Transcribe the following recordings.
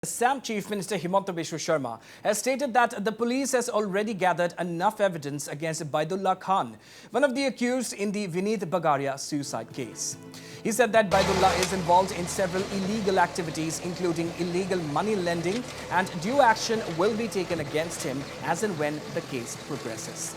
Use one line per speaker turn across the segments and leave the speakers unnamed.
Assam Chief Minister Himanta has stated that the police has already gathered enough evidence against Baidullah Khan, one of the accused in the Vineet Bagaria suicide case. He said that Baidullah is involved in several illegal activities, including illegal money lending, and due action will be taken against him as and when the case progresses.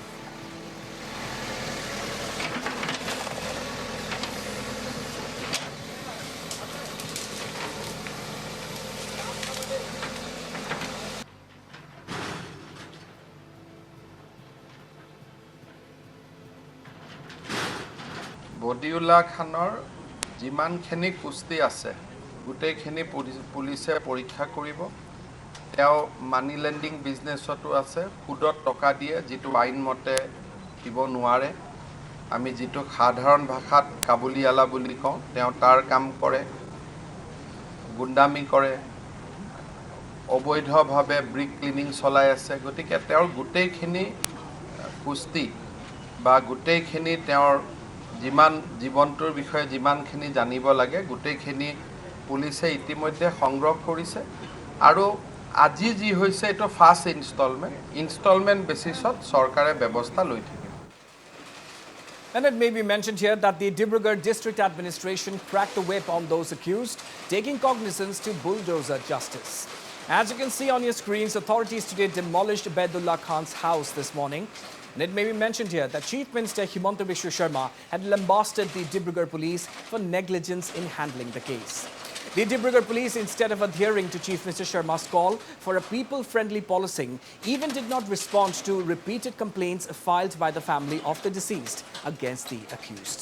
Baidullah Khanor jimankhini kusti ase guteikhini police porikha koribo teo money lending business otu ase hudot toka die jitu ain mote kibo nuare ami jitu sadharon bhashat kabuliala buli kau teo tar kam kore gundami kore অবৈধ ভাবে brick cleaning চলাই আছে গতিকে তেওঁৰ গুটেইখিনি কুস্তি বা গুটেইখিনি তেওঁৰ যিমান জীৱনটোৰ বিষয়ে যিমানখিনি জানিব লাগে গুটেইখিনি পুলিচে ইতিমধ্যে সংগ্ৰহ কৰিছে আৰু আজি যি হৈছে এটো ফাৰ্স্ট ইনষ্টলমেন্ট বেসিছত চৰকাৰে ব্যৱস্থা লৈ থাকিব।
And it may be mentioned here that the Dibrugarh district administration cracked the whip on those accused, taking cognizance to bulldozer justice. As you can see on your screens, authorities today demolished Baidullah Khan's house this morning. And it may be mentioned here that Chief Minister Himanta had lambasted the Dibrugarh police for negligence in handling the case. The Dibrugarh police, instead of adhering to Chief Minister Sharma's call for a people-friendly policing, even did not respond to repeated complaints filed by the family of the deceased against the accused.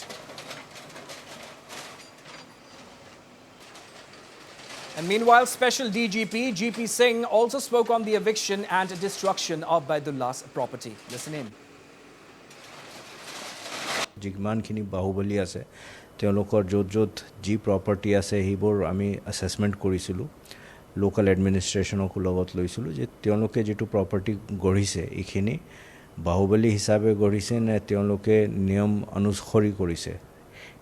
And meanwhile, Special DGP GP Singh also spoke on the eviction and destruction of Baidullah's property. Listen in.
जिमानखिनि Baahubali আছে তেওঁলোকৰ য'ত G property আছে সেইবোৰ আমি assessment কৰিছিলো local এডমিনিষ্ট্ৰেচনক লগত লৈছিলো যে তেওঁলোকে যেটো প্ৰপাৰ্টি গঢ়িছে এইখিনি বাহুবলী হিচাপে গঢ়িছে নে তেওঁলোকে নিয়ম অনুসৰি কৰিছে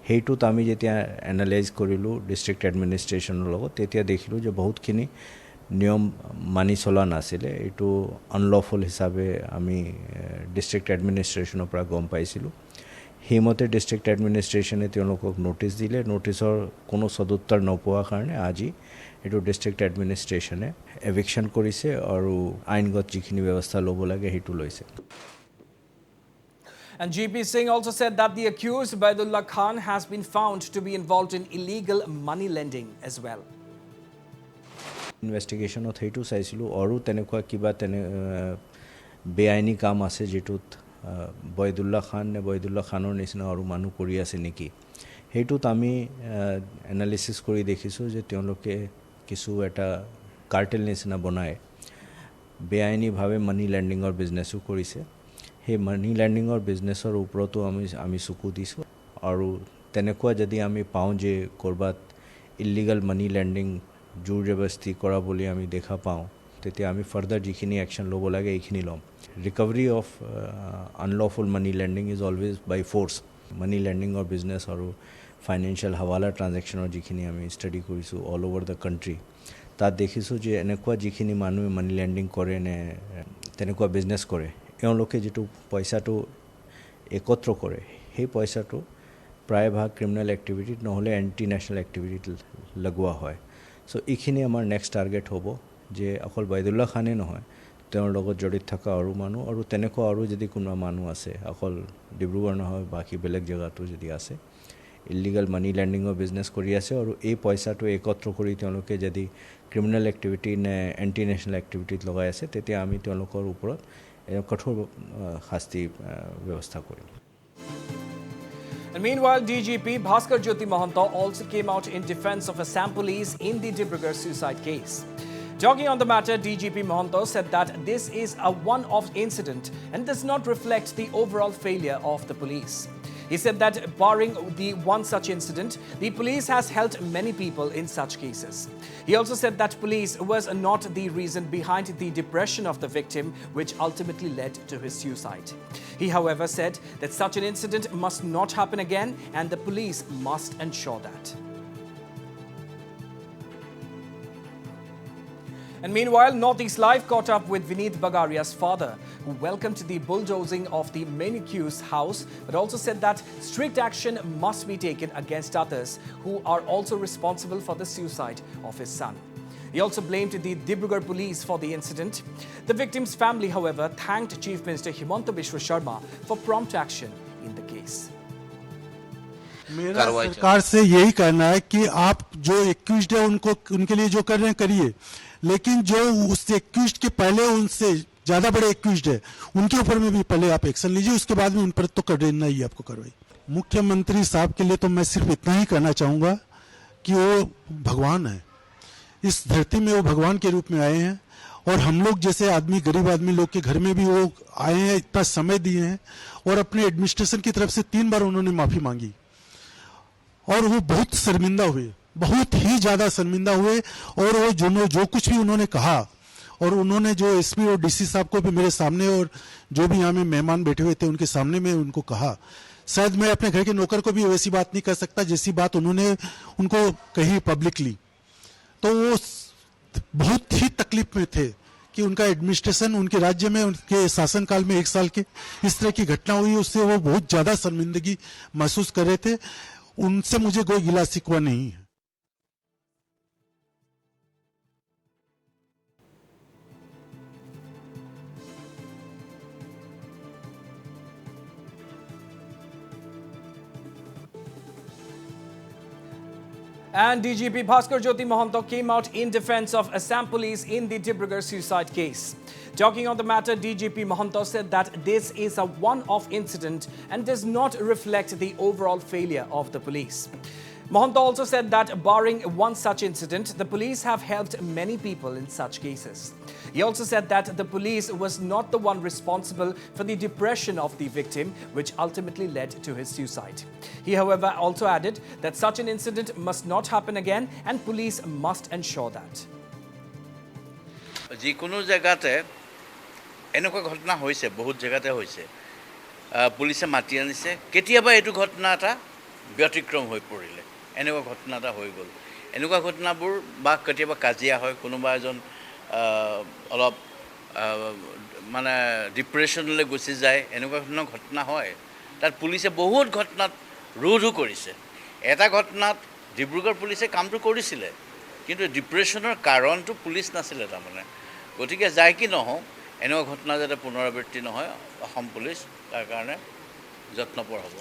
হেইটোত আমি যেতিয়া এনালাইজ কৰিলো ডিস্ট্ৰিক্ট এডমিনিষ্ট্ৰেচনৰ লগত তেতিয়া দেখিলো যে বহুতখিনি নিয়ম মানি চলা নাছিলে এটো আনলফুল হিচাপে আমি ডিস্ট্ৰিক্ট এডমিনিষ্ট্ৰেচনৰ পৰা গম পাইছিলো হিমতে ডিস্ট্ৰিক্ট এডমিনিষ্ট্ৰেচনে তেওঁলোকক নোটিছ দিলে নোটিছৰ কোনো সদুত্তৰ নপোৱা কাৰণে আজি এটো ডিস্ট্ৰিক্ট এডমিনিষ্ট্ৰেচনে এভিকশন কৰিছে আৰু আইনগত যিখিনি ব্যৱস্থা ল'ব লাগে হেতু লৈছে।
And GP Singh also said that the accused Baidullah Khan has been found to be involved in illegal money lending as well.
Investigation of hetu saisilu aru tenekwa kiba tene beaini kaam ase jetut Baidullah Khan ne Baidullah Khanor nisna aru manu kori ase neki hetut ami analysis kori dekhisu je teoloke kisu eta cartel nisna bonaye beaini bhabe money lending or business u korise he money lending or business or uproto ami suku disu aru tenekwa jodi ami pau je korbat illegal money lending জোৰ জবস্তি কৰা বুলি আমি দেখা পাওঁ তেতিয়া আমি further যিখিনি action লব লাগে এইখিনি লম recovery of unlawful money lending is always by force money lending or business আৰু ফাইনান্সিয়াল হাৱালা ট্ৰানজেকশনৰ যিখিনি আমি ষ্টাডি কৰিছো অল ওভাৰ দ্য কান্ট্ৰি তাত দেখিছো যে এনেকুৱা যিখিনি মানুহ মানি লেন্ডিং কৰে নে তেনেকুৱা বিজনেস কৰে এওঁলোকে যেটো পইচাটো একত্ৰ কৰে সেই পইচাটো প্ৰায়ভাগ ক্ৰিমিনাল এক্টিভিটিত নহলে এন্টি ন্যাশনাল এক্টিভিটিত লগোৱা হয় সো এইখিনি আমাৰ নেক্সট টাৰ্গেট হ'ব যে অকল বাইদুল্লাহ খানে নহয় তেওঁৰ লগত জড়িত থকা আৰু মানুহ আৰু তেনেকুৱা আৰু যদি কোনো মানুহ আছে অকল ডিব্ৰুগড় নহয় বাকি বেলেগ জায়গাতো যদি আছে ইলিগাল মানি লেন্ডিংৰ বিজনেস কৰি আছে আৰু এই পইচাটো একত্ৰ কৰি তেওঁলোকে যদি ক্ৰিমিনাল এক্টিভিটি নে এন্টি ন্যাশনাল এক্টিভিটিত লগাই আছে তেতিয়া আমি তেওঁলোকৰ ওপৰত কঠোৰ শাস্তি ব্যৱস্থা কৰিম।
And meanwhile, DGP Bhaskar Jyoti Mahanta also came out in defense of Assam Police in the Dibrugarh suicide case. Talking on the matter, DGP Mahanta said that this is a one-off incident and does not reflect the overall failure of the police. He said that barring the one such incident, the police has helped many people in such cases. He also said that police was not the reason behind the depression of the victim, which ultimately led to his suicide. He, however, said that such an incident must not happen again and the police must ensure that. And meanwhile, Northeast Live caught up with Vineet Bagaria's father, who welcomed the bulldozing of the main accused's house, but also said that strict action must be taken against others who are also responsible for the suicide of his son. He also blamed the Dibrugarh police for the incident. The victim's family, however, thanked Chief Minister Himanta Sarma for prompt action in the case.
मेरा सरकार से यही कहना है कि आप जो accused है उनके लिए जो कर रहे हैं करिए, लेकिन जो उस एक्यूज्ड के पहले उनसे ज्यादा बड़े एक्यूज्ड है उनके ऊपर में भी पहले आप एक्शन लीजिए, उसके बाद में उन पर तो करना ही आपको कार्रवाई। मुख्यमंत्री साहब के लिए तो मैं सिर्फ इतना ही कहना चाहूंगा कि वो भगवान है, इस धरती में वो भगवान के रूप में आए हैं और हम लोग जैसे आदमी, गरीब आदमी लोग के घर में भी वो आए हैं, इतना समय दिए हैं और अपने एडमिनिस्ट्रेशन की तरफ से 3 बार उन्होंने माफी मांगी और वो बहुत शर्मिंदा हुए, बहुत ही ज्यादा शर्मिंदा हुए। और वो जो कुछ भी उन्होंने कहा और उन्होंने जो एसपी और डीसी साहब को भी मेरे सामने और जो भी यहाँ में मेहमान बैठे हुए थे उनके सामने में उनको कहा, शायद मैं अपने घर के नौकर को भी वैसी बात नहीं कर सकता जैसी बात उन्होंने उनको कही पब्लिकली। तो वो बहुत ही तकलीफ में थे कि उनका एडमिनिस्ट्रेशन उनके राज्य में उनके शासनकाल में 1 साल के इस तरह की घटना हुई, उससे वो बहुत ज्यादा शर्मिंदगी महसूस कर रहे थे। उनसे मुझे कोई गिला शिकवा नहीं है।
And DGP Bhaskar Jyoti Mahanta came out in defense of Assam Police in the Dibrugarh suicide case. Talking on the matter, DGP Mahanta said that this is a one-off incident and does not reflect the overall failure of the police. Mahanta also said that barring one such incident, the police have helped many people in such cases. He also said that the police was not the one responsible for the depression of the victim, which ultimately led to his suicide. He, however, also added that such an incident must not happen again and police must ensure that.
যিকোনো জায়গাতে এনেকুৱা ঘটনা হৈছে, বহুত জায়গাতে হৈছে, পুলিচে মাতি আনিছে, কেতিয়াবা এইটো ঘটনা এটা ব্যতিক্ৰম হৈ পৰিলে, এনেকুৱা ঘটনা এটা হৈ গ'ল। এনেকুৱা ঘটনাবোৰ বা কেতিয়াবা কাজিয়া হয়, কোনোবা এজন অলপ মানে ডিপ্ৰেশ্যনলৈ গুচি যায়, এনেকুৱা ধৰণৰ ঘটনা হয়। তাত পুলিচে বহুত ঘটনাত ৰোধো কৰিছে। এটা ঘটনাত ডিব্ৰুগড় পুলিচে কামটো কৰিছিলে, কিন্তু ডিপ্ৰেশ্যনৰ কাৰণটো পুলিচ নাছিলে তাৰমানে। গতিকে যায় কি নহওক, এনেকুৱা ঘটনা যাতে পুনৰাবৃত্তি নহয়, অসম পুলিচ তাৰ কাৰণে যত্নপৰ হ'ব।